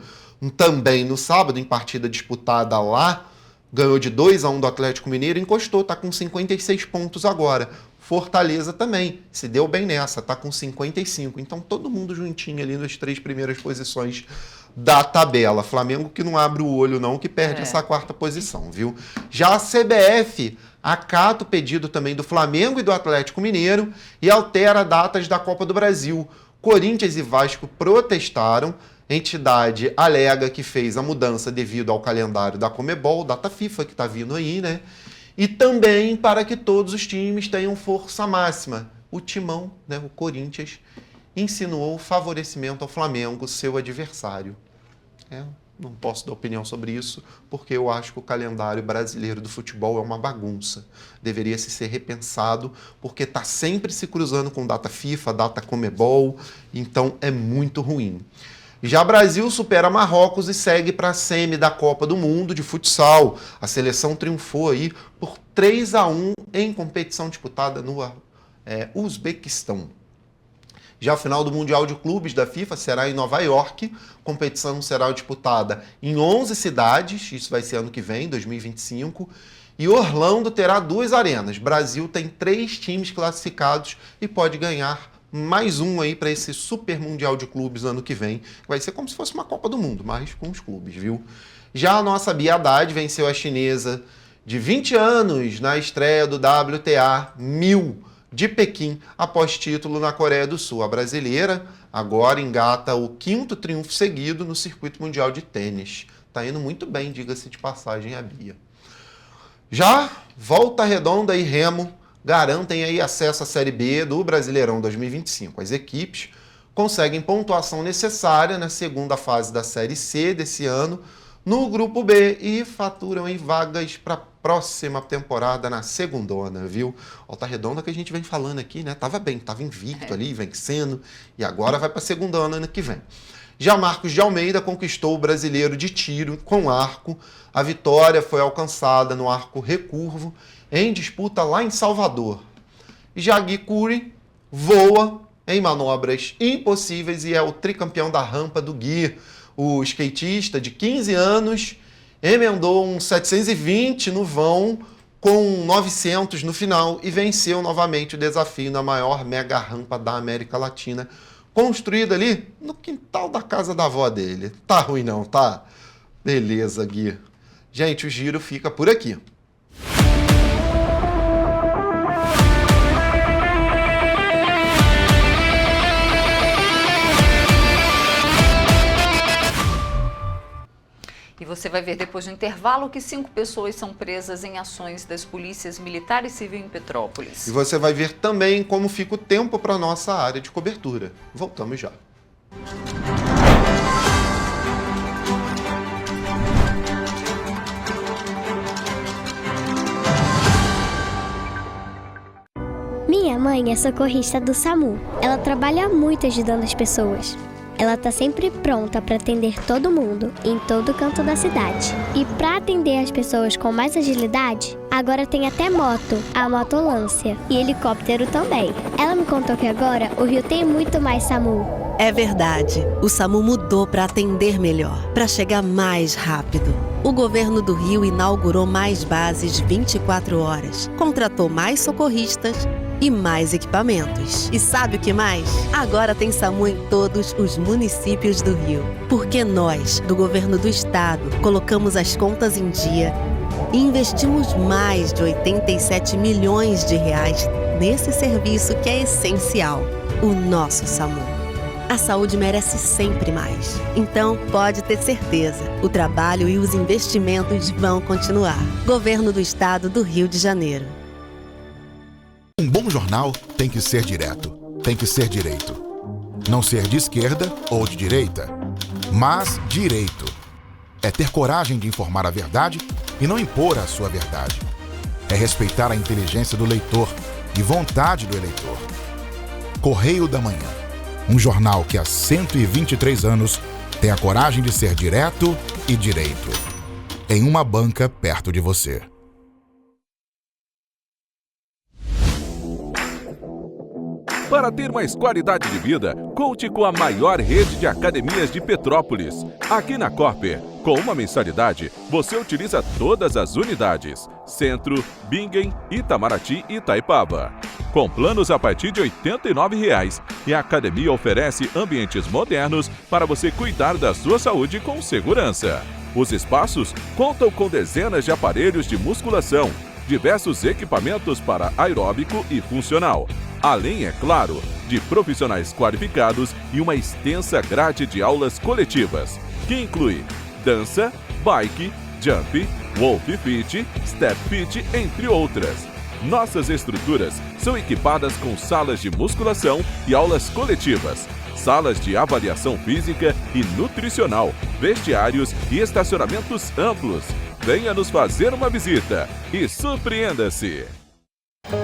também no sábado, em partida disputada lá, ganhou de 2-1 do Atlético Mineiro, encostou, está com 56 pontos agora. Fortaleza também se deu bem nessa, está com 55. Então todo mundo juntinho ali nas 3 primeiras posições da tabela. Flamengo que não abre o olho não, que perde essa 4ª posição, viu? Já a CBF acata o pedido também do Flamengo e do Atlético Mineiro e altera datas da Copa do Brasil. Corinthians e Vasco protestaram. A entidade alega que fez a mudança devido ao calendário da Conmebol, data FIFA que está vindo aí, né? E também para que todos os times tenham força máxima. O Timão, né, o Corinthians, insinuou favorecimento ao Flamengo, seu adversário. Não posso dar opinião sobre isso, porque eu acho que o calendário brasileiro do futebol é uma bagunça. Deveria ser repensado, porque está sempre se cruzando com data FIFA, data Conmebol, então é muito ruim. Já Brasil supera Marrocos e segue para a semi da Copa do Mundo de futsal. A seleção triunfou aí por 3-1 em competição disputada no Uzbequistão. Já a final do Mundial de Clubes da FIFA será em Nova York. A competição será disputada em 11 cidades, isso vai ser ano que vem, 2025. E Orlando terá 2 arenas. Brasil tem 3 times classificados e pode ganhar mais um aí para esse Super Mundial de Clubes ano que vem. Vai ser como se fosse uma Copa do Mundo, mas com os clubes, viu? Já a nossa Bia Haddad venceu a chinesa de 20 anos na estreia do WTA 1000 de Pequim, após título na Coreia do Sul. A brasileira agora engata o 5º triunfo seguido no circuito mundial de tênis. Tá indo muito bem, diga-se de passagem, a Bia. Já Volta Redonda e Remo garantem aí acesso à Série B do Brasileirão 2025. As equipes conseguem pontuação necessária na segunda fase da Série C desse ano, no Grupo B, e faturam em vagas para a próxima temporada na segundona, viu? Volta Redonda que a gente vem falando aqui, né? Tava bem, tava invicto ali, vencendo, e agora vai para a segundona ano que vem. Já Marcos de Almeida conquistou o Brasileiro de Tiro com arco. A vitória foi alcançada no arco recurvo, em disputa lá em Salvador. Já Gui Curi voa em manobras impossíveis e é o tricampeão da rampa do Gui. O skatista de 15 anos emendou um 720 no vão com 900 no final e venceu novamente o desafio na maior mega rampa da América Latina, construída ali no quintal da casa da avó dele. Tá ruim não, tá? Beleza, Gui. Gente, o giro fica por aqui. E você vai ver depois do intervalo que 5 pessoas são presas em ações das polícias militar e civil em Petrópolis. E você vai ver também como fica o tempo para a nossa área de cobertura. Voltamos já. Minha mãe é socorrista do SAMU. Ela trabalha muito ajudando as pessoas. Ela tá sempre pronta para atender todo mundo, em todo canto da cidade. E para atender as pessoas com mais agilidade, agora tem até moto, a motolância, e helicóptero também. Ela me contou que agora o Rio tem muito mais SAMU. É verdade, o SAMU mudou para atender melhor, para chegar mais rápido. O governo do Rio inaugurou mais bases 24 horas, contratou mais socorristas e mais equipamentos. E sabe o que mais? Agora tem SAMU em todos os municípios do Rio. Porque nós, do Governo do Estado, colocamos as contas em dia e investimos mais de 87 milhões de reais nesse serviço que é essencial, o nosso SAMU. A saúde merece sempre mais. Então, pode ter certeza, o trabalho e os investimentos vão continuar. Governo do Estado do Rio de Janeiro. Um bom jornal tem que ser direto, tem que ser direito. Não ser de esquerda ou de direita, mas direito. É ter coragem de informar a verdade e não impor a sua verdade. É respeitar a inteligência do leitor e vontade do eleitor. Correio da Manhã, um jornal que há 123 anos tem a coragem de ser direto e direito. Em uma banca perto de você. Para ter mais qualidade de vida, conte com a maior rede de academias de Petrópolis. Aqui na Cooper, com uma mensalidade, você utiliza todas as unidades: Centro, Bingen, Itamaraty e Itaipava. Com planos a partir de R$ 89,00, e a academia oferece ambientes modernos para você cuidar da sua saúde com segurança. Os espaços contam com dezenas de aparelhos de musculação, diversos equipamentos para aeróbico e funcional. Além, é claro, de profissionais qualificados e uma extensa grade de aulas coletivas, que inclui dança, bike, jump, wolf fit, step fit, entre outras. Nossas estruturas são equipadas com salas de musculação e aulas coletivas, salas de avaliação física e nutricional, vestiários e estacionamentos amplos. Venha nos fazer uma visita e surpreenda-se!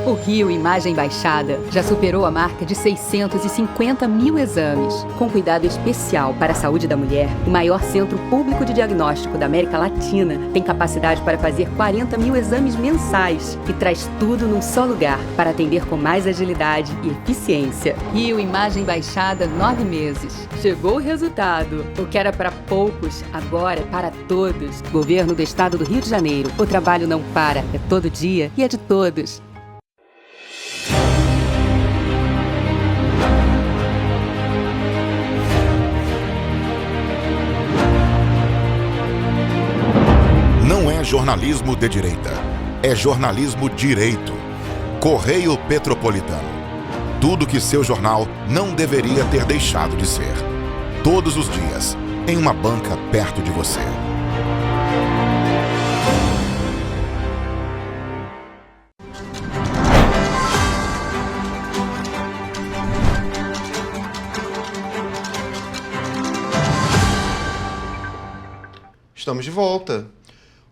O Rio Imagem Baixada já superou a marca de 650 mil exames. Com cuidado especial para a saúde da mulher, o maior centro público de diagnóstico da América Latina tem capacidade para fazer 40 mil exames mensais e traz tudo num só lugar para atender com mais agilidade e eficiência. Rio Imagem Baixada, 9 meses. Chegou o resultado. O que era para poucos, agora é para todos. Governo do Estado do Rio de Janeiro. O trabalho não para, é todo dia e é de todos. Não é jornalismo de direita, é jornalismo direito. Correio Petropolitano. Tudo que seu jornal não deveria ter deixado de ser. Todos os dias, em uma banca perto de você. Estamos de volta.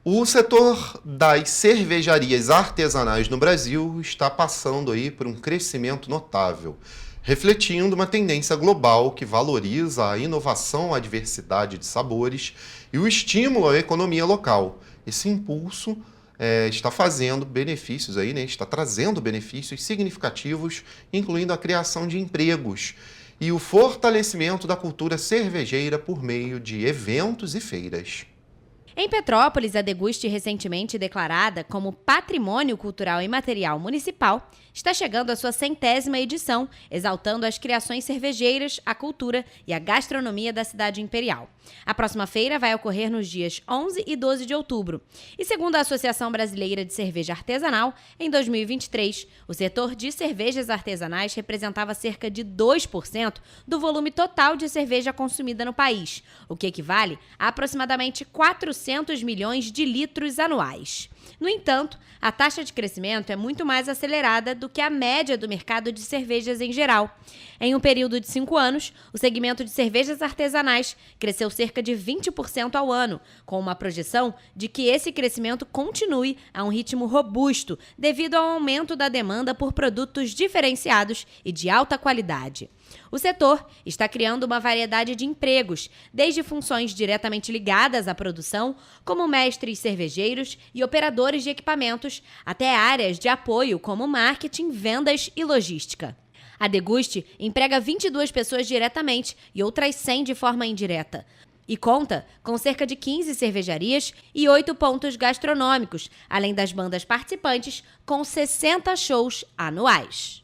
O setor das cervejarias artesanais no Brasil está passando aí por um crescimento notável, refletindo uma tendência global que valoriza a inovação, a diversidade de sabores e o estímulo à economia local. Esse impulso está fazendo benefícios aí, né? Está trazendo benefícios significativos, incluindo a criação de empregos e o fortalecimento da cultura cervejeira por meio de eventos e feiras. Em Petrópolis, a Deguste, recentemente declarada como Patrimônio Cultural Imaterial Municipal, está chegando à sua 100ª edição, exaltando as criações cervejeiras, a cultura e a gastronomia da cidade imperial. A próxima feira vai ocorrer nos dias 11 e 12 de outubro. E segundo a Associação Brasileira de Cerveja Artesanal, em 2023, o setor de cervejas artesanais representava cerca de 2% do volume total de cerveja consumida no país, o que equivale a aproximadamente 400 milhões de litros anuais. No entanto, a taxa de crescimento é muito mais acelerada do que a média do mercado de cervejas em geral. Em um período de 5 anos, o segmento de cervejas artesanais cresceu cerca de 20% ao ano, com uma projeção de que esse crescimento continue a um ritmo robusto devido ao aumento da demanda por produtos diferenciados e de alta qualidade. O setor está criando uma variedade de empregos, desde funções diretamente ligadas à produção, como mestres cervejeiros e operadores de equipamentos, até áreas de apoio como marketing, vendas e logística. A Deguste emprega 22 pessoas diretamente e outras 100 de forma indireta. e conta com cerca de 15 cervejarias e 8 pontos gastronômicos, além das bandas participantes, com 60 shows anuais.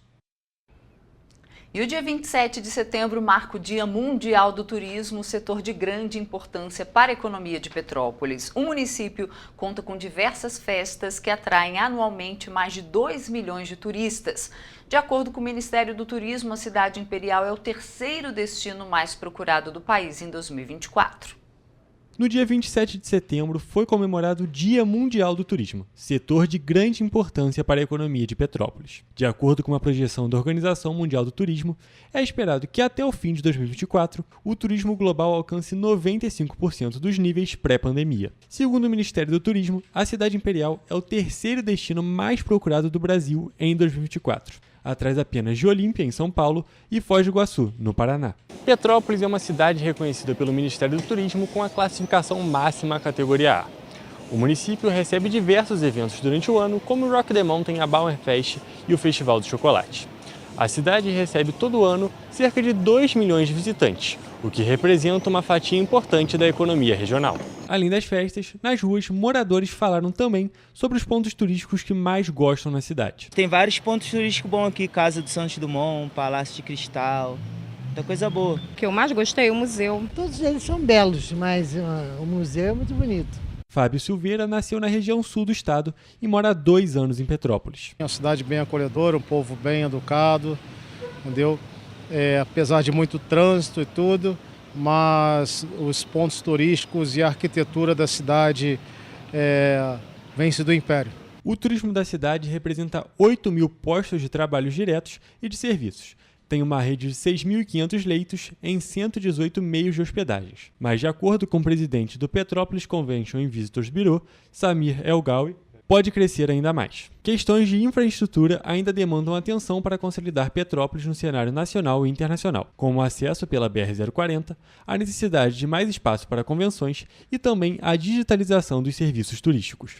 E o dia 27 de setembro marca o Dia Mundial do Turismo, setor de grande importância para a economia de Petrópolis. O município conta com diversas festas que atraem anualmente mais de 2 milhões de turistas. De acordo com o Ministério do Turismo, a cidade imperial é o terceiro destino mais procurado do país em 2024. No dia 27 de setembro foi comemorado o Dia Mundial do Turismo, setor de grande importância para a economia de Petrópolis. De acordo com uma projeção da Organização Mundial do Turismo, é esperado que até o fim de 2024, o turismo global alcance 95% dos níveis pré-pandemia. Segundo o Ministério do Turismo, a cidade imperial é o terceiro destino mais procurado do Brasil em 2024. Atrás apenas de Olímpia, em São Paulo, e Foz do Iguaçu, no Paraná. Petrópolis é uma cidade reconhecida pelo Ministério do Turismo com a classificação máxima categoria A. O município recebe diversos eventos durante o ano, como o Rock the Mountain, a Bauernfest e o Festival do Chocolate. A cidade recebe todo ano cerca de 2 milhões de visitantes, o que representa uma fatia importante da economia regional. Além das festas, nas ruas, moradores falaram também sobre os pontos turísticos que mais gostam na cidade. Tem vários pontos turísticos bons aqui, Casa do Santos Dumont, Palácio de Cristal, muita coisa boa. O que eu mais gostei é o museu. Todos eles são belos, mas o museu é muito bonito. Fábio Silveira nasceu na região sul do estado e mora há 2 anos em Petrópolis. É uma cidade bem acolhedora, um povo bem educado, entendeu? Apesar de muito trânsito e tudo, mas os pontos turísticos e a arquitetura da cidade vence do império. O turismo da cidade representa 8 mil postos de trabalho diretos e de serviços. Tem uma rede de 6.500 leitos em 118 meios de hospedagens. Mas, de acordo com o presidente do Petrópolis Convention and Visitors Bureau, Samir El-Gawi, pode crescer ainda mais. Questões de infraestrutura ainda demandam atenção para consolidar Petrópolis no cenário nacional e internacional, como o acesso pela BR-040, a necessidade de mais espaço para convenções e também a digitalização dos serviços turísticos.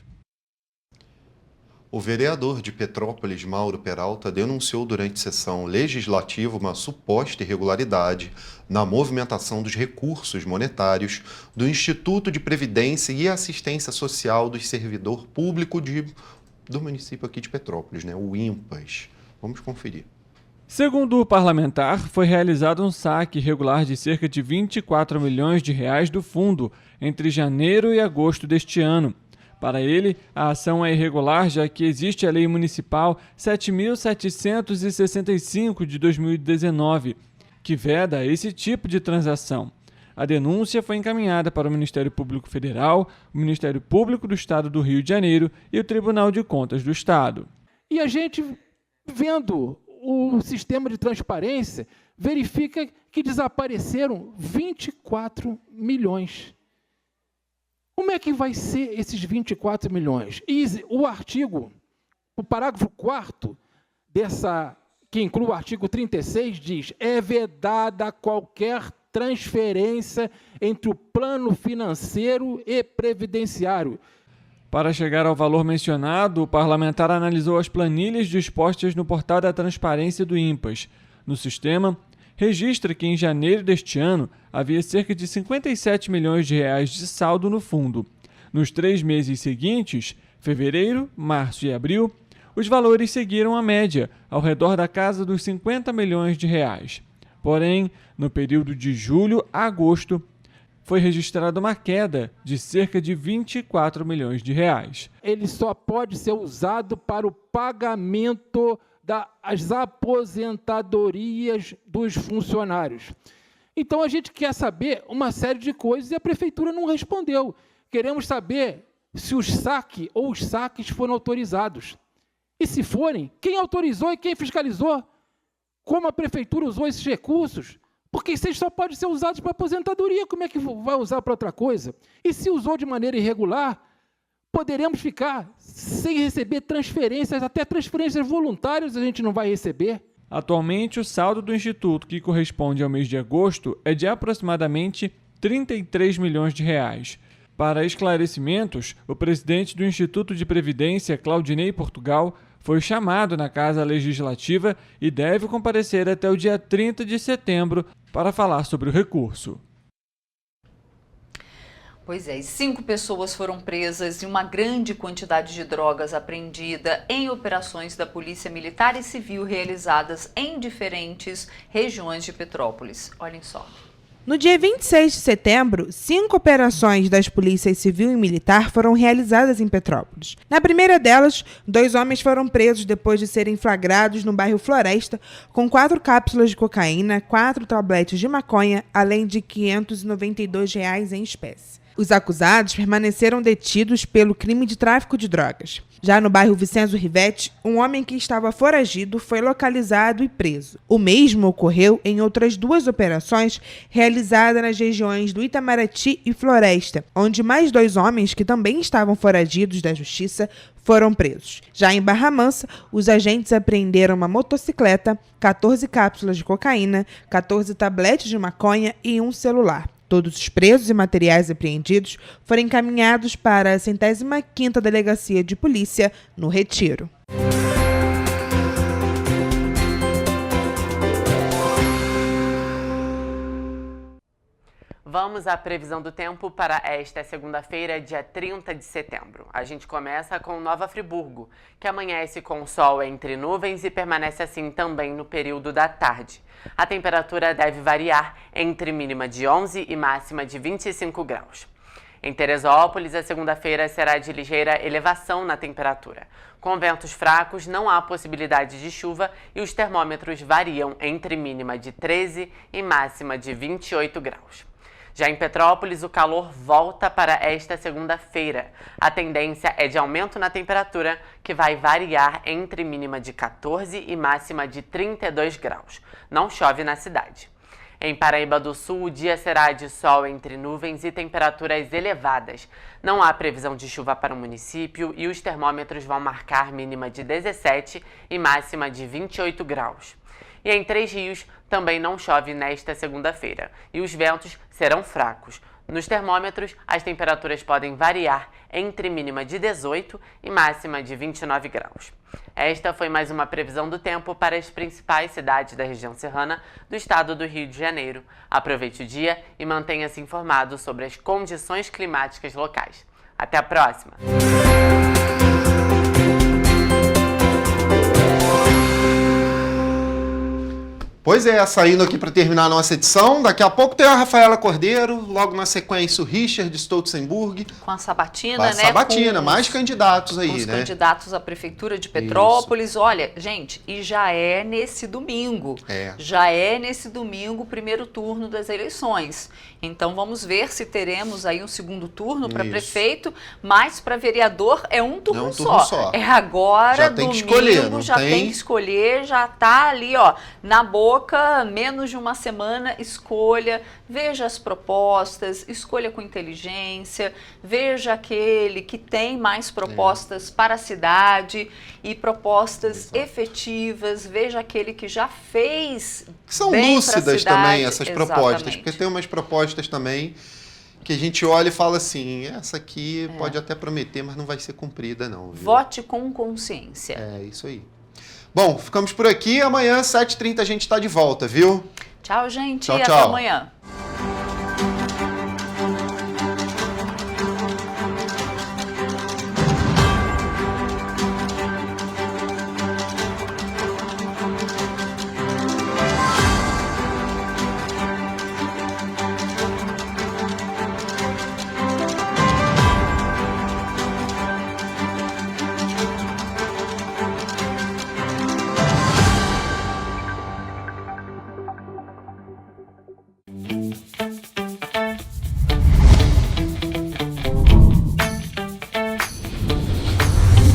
O vereador de Petrópolis, Mauro Peralta, denunciou durante sessão legislativa uma suposta irregularidade na movimentação dos recursos monetários do Instituto de Previdência e Assistência Social do Servidor Público do município aqui de Petrópolis, o INPAS. Vamos conferir. Segundo o parlamentar, foi realizado um saque irregular de cerca de 24 milhões de reais do fundo entre janeiro e agosto deste ano. Para ele, a ação é irregular, já que existe a Lei Municipal 7.765 de 2019, que veda esse tipo de transação. A denúncia foi encaminhada para o Ministério Público Federal, o Ministério Público do Estado do Rio de Janeiro e o Tribunal de Contas do Estado. E a gente, vendo o sistema de transparência, verifica que desapareceram 24 milhões. Como é que vai ser esses 24 milhões? E o parágrafo 4º que inclui o artigo 36, diz: é vedada qualquer transferência entre o plano financeiro e previdenciário. Para chegar ao valor mencionado, o parlamentar analisou as planilhas dispostas no portal da transparência do INPAS. No sistema, registra que em janeiro deste ano havia cerca de 57 milhões de reais de saldo no fundo. Nos 3 meses seguintes, fevereiro, março e abril, os valores seguiram a média, ao redor da casa dos 50 milhões de reais. Porém, no período de julho a agosto, foi registrada uma queda de cerca de 24 milhões de reais. Ele só pode ser usado para o pagamento das aposentadorias dos funcionários. Então a gente quer saber uma série de coisas e a prefeitura não respondeu. Queremos saber se o saque ou os saques foram autorizados. E se forem, quem autorizou e quem fiscalizou? Como a prefeitura usou esses recursos? Porque esses só podem ser usados para aposentadoria, como é que vai usar para outra coisa? E se usou de maneira irregular, poderemos ficar sem receber transferências, até transferências voluntárias a gente não vai receber. Atualmente, o saldo do Instituto, que corresponde ao mês de agosto, é de aproximadamente 33 milhões de reais. Para esclarecimentos, o presidente do Instituto de Previdência, Claudinei Portugal, foi chamado na Casa Legislativa e deve comparecer até o dia 30 de setembro para falar sobre o recurso. Pois é, e 5 pessoas foram presas e uma grande quantidade de drogas apreendida em operações da Polícia Militar e Civil realizadas em diferentes regiões de Petrópolis. Olhem só. No dia 26 de setembro, 5 operações das polícias civil e militar foram realizadas em Petrópolis. Na primeira delas, 2 homens foram presos depois de serem flagrados no bairro Floresta com 4 cápsulas de cocaína, 4 tabletes de maconha, além de R$ 592 em espécie. Os acusados permaneceram detidos pelo crime de tráfico de drogas. Já no bairro Vicenzo Rivetti, um homem que estava foragido foi localizado e preso. O mesmo ocorreu em outras 2 operações realizadas nas regiões do Itamaraty e Floresta, onde mais 2 homens que também estavam foragidos da justiça foram presos. Já em Barra Mansa, os agentes apreenderam uma motocicleta, 14 cápsulas de cocaína, 14 tabletes de maconha e um celular. Todos os presos e materiais apreendidos foram encaminhados para a 105ª Delegacia de Polícia, no Retiro. Vamos à previsão do tempo para esta segunda-feira, dia 30 de setembro. A gente começa com Nova Friburgo, que amanhece com sol entre nuvens e permanece assim também no período da tarde. A temperatura deve variar entre mínima de 11 e máxima de 25 graus. Em Teresópolis, a segunda-feira será de ligeira elevação na temperatura. Com ventos fracos, não há possibilidade de chuva e os termômetros variam entre mínima de 13 e máxima de 28 graus. Já em Petrópolis, o calor volta para esta segunda-feira. A tendência é de aumento na temperatura, que vai variar entre mínima de 14 e máxima de 32 graus. Não chove na cidade. Em Paraíba do Sul, o dia será de sol entre nuvens e temperaturas elevadas. Não há previsão de chuva para o município e os termômetros vão marcar mínima de 17 e máxima de 28 graus. E em Três Rios também não chove nesta segunda-feira e os ventos serão fracos. Nos termômetros, as temperaturas podem variar entre mínima de 18 e máxima de 29 graus. Esta foi mais uma previsão do tempo para as principais cidades da região serrana do estado do Rio de Janeiro. Aproveite o dia e mantenha-se informado sobre as condições climáticas locais. Até a próxima! Pois é, saindo aqui para terminar a nossa edição. Daqui a pouco tem a Rafaela Cordeiro, logo na sequência o Richard Stolzenburg. Com a Sabatina, né? Sabatina, mais candidatos aí, os né? Candidatos à Prefeitura de Petrópolis. Isso. Olha, gente, e já é nesse domingo. Já é nesse domingo o primeiro turno das eleições. Então vamos ver se teremos aí um segundo turno para prefeito, mas para vereador é um turno só. É agora, já tem domingo, que escolher, não já tem que escolher, já tá ali, ó, na boca. Menos de uma semana, escolha, veja as propostas, escolha com inteligência, veja aquele que tem mais propostas para a cidade e propostas efetivas, veja aquele que já fez que são bem lúcidas também essas propostas, porque tem umas propostas também que a gente olha e fala assim, essa aqui pode até prometer, mas não vai ser cumprida não. Viu? Vote com consciência. É, isso aí. Bom, ficamos por aqui. Amanhã, 7h30, a gente está de volta, viu? Tchau, gente. Tchau, Até amanhã.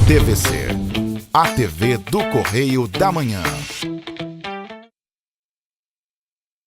TVC, a TV do Correio da Manhã.